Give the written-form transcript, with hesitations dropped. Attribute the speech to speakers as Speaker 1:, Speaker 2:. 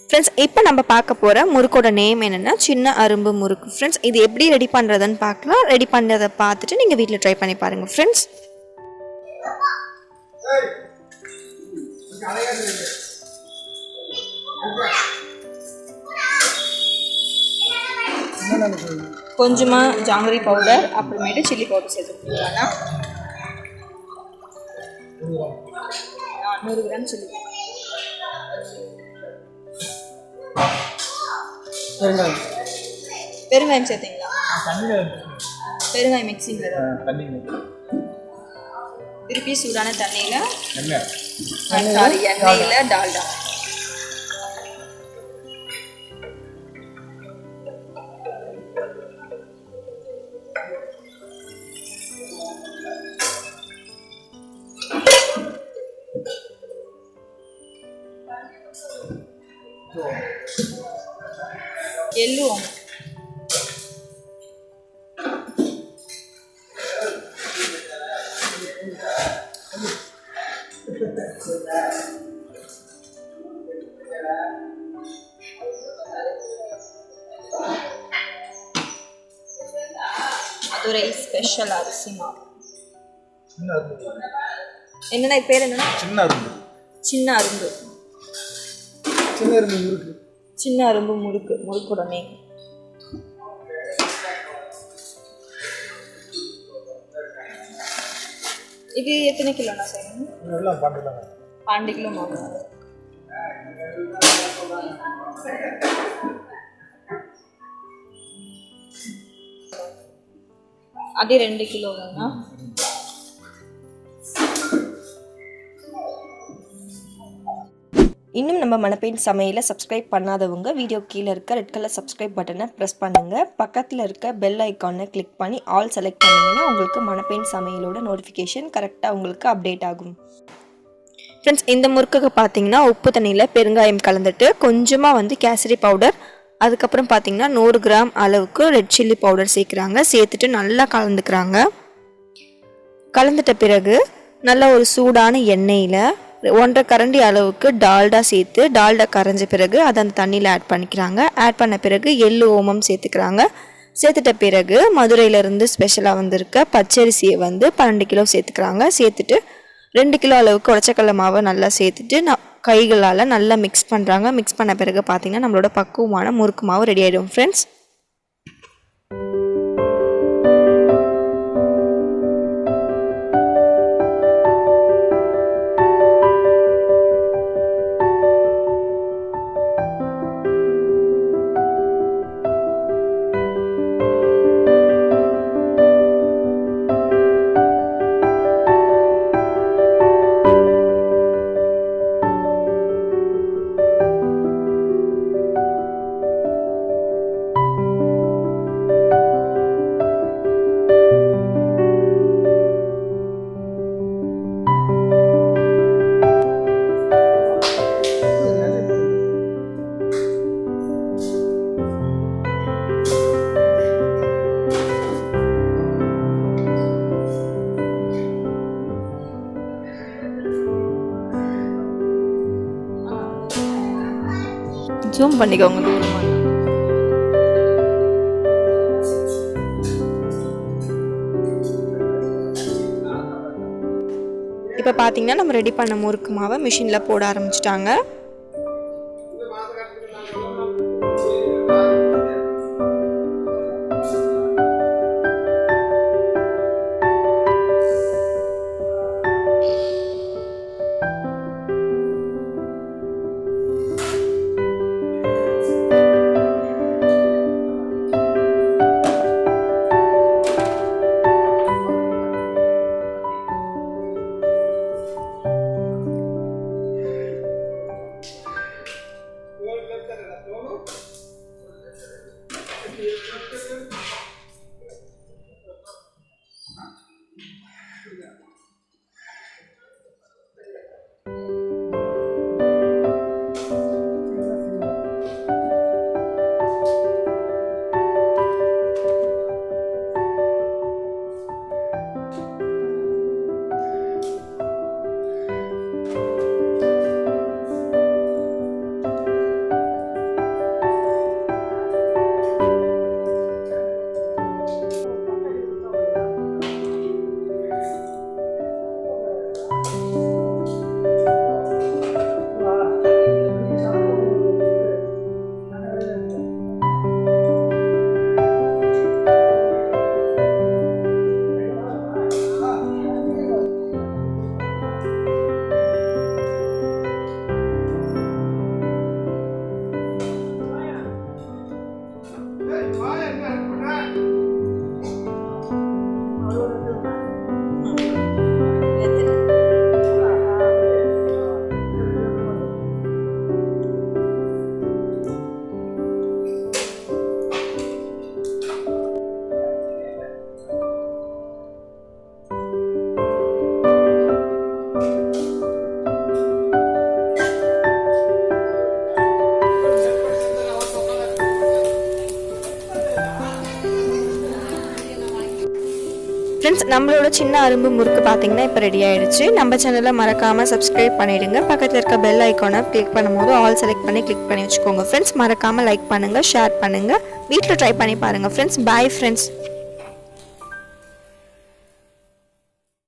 Speaker 1: Friends இப்போ நம்ம பார்க்க போகிற முறுக்கோட நேம் என்னென்னா சின்ன அரும்பு முறுக்கு. ஃப்ரெண்ட்ஸ் இது எப்படி ரெடி பண்ணுறதுன்னு பார்க்கலாம். ரெடி பண்ணுறதை பார்த்துட்டு நீங்கள் வீட்டில் ட்ரை பண்ணி பாருங்கள் ஃப்ரெண்ட்ஸ். கொஞ்சமாக ஜாங்கிரி பவுடர் அப்புறமேட்டு சில்லி பவுடர் சேர்த்துக்கலாம். 100 கிராம் சில்லி பெருங்காயம் சேர்த்தீங்களா? பெருங்காயம் மிக்சிங் திருப்பி சூடான தண்ணியில் எண்ணெயில் டால்டா எள்ளு மதுரை ஸ்பெஷல் அரிசி மாவு. என்னன்னா பேர் என்னன்னா சின்ன அரும்பு. சின்ன அரும்பு முறுக்கு. சின்ன அரும்பு முறுக்கு முறுக்கோட நேம். இது எத்தனை கிலோண்ணா செய்யணும்? 12 கிலோ மாவு. அது 2 கிலோ வேணா. இன்னும் நம்ம மணப்பெண் சமையலை சப்ஸ்கிரைப் பண்ணாதவங்க வீடியோ கீழே இருக்க ரெட் கலர் சப்ஸ்கிரைப் பட்டனை ப்ரெஸ் பண்ணுங்கள். பக்கத்தில் இருக்க பெல் ஐக்கானை கிளிக் பண்ணி ஆல் செலக்ட் பண்ணிங்கன்னா உங்களுக்கு மணப்பெண் சமையலோட நோட்டிஃபிகேஷன் கரெக்டாக உங்களுக்கு அப்டேட் ஆகும். ஃப்ரெண்ட்ஸ் இந்த முறுக்குக்கு பார்த்தீங்கன்னா உப்பு தண்ணியில் பெருங்காயம் கலந்துட்டு கொஞ்சமாக கேசரி பவுடர், அதுக்கப்புறம் பார்த்தீங்கன்னா 100 கிராம் அளவுக்கு ரெட் சில்லி பவுடர் சேர்க்குறாங்க. சேர்த்துட்டு நல்லா கலந்துக்கிறாங்க. கலந்துட்ட பிறகு நல்லா ஒரு சூடான எண்ணெயில் 1.5 கரண்டி அளவுக்கு டால்டா சேர்த்து டால்டா கரைஞ்ச பிறகு அதை அந்த தண்ணியில் ஆட் பண்ணிக்கிறாங்க. ஆட் பண்ண பிறகு எள்ளு ஓமம் சேர்த்துக்கிறாங்க. சேர்த்துட்ட பிறகு மதுரையிலேருந்து ஸ்பெஷலாக வந்திருக்க பச்சரிசியை 12 கிலோ சேர்த்துக்கிறாங்க. சேர்த்துட்டு 2 கிலோ அளவுக்கு உடச்சக்கடலை மாவை நல்லா சேர்த்துட்டு கைகளால் நல்லா மிக்ஸ் பண்ணுறாங்க. மிக்ஸ் பண்ண பிறகு பார்த்திங்கன்னா நம்மளோட பக்குவமான முறுக்கு மாவு ரெடி ஆகிடும் ஃப்ரெண்ட்ஸ். ஜூம் பண்ணிக்கோங்க. இப்போ பார்த்தீங்கன்னா நம்ம ரெடி பண்ண முறுக்கு மாவை மிஷினில் போட ஆரம்பிச்சிட்டாங்க. ஃப்ரெண்ட்ஸ் நம்மளோட சின்ன அரும்பு முறுக்கு பார்த்தீங்கன்னா இப்போ ரெடி ஆயிடுச்சு. நம்ம சேனலை மறக்காமல் சப்ஸ்கிரைப் பண்ணிவிடுங்க. பக்கத்தில் இருக்க பெல் ஐக்கானை கிளிக் பண்ணும்போது ஆல் செலக்ட் பண்ணி கிளிக் பண்ணி வச்சுக்கோங்க ஃப்ரெண்ட்ஸ். மறக்காமல் லைக் பண்ணுங்கள், ஷேர் பண்ணுங்கள், வீட்டில் ட்ரை பண்ணி பாருங்கள் ஃப்ரெண்ட்ஸ். Bye friends.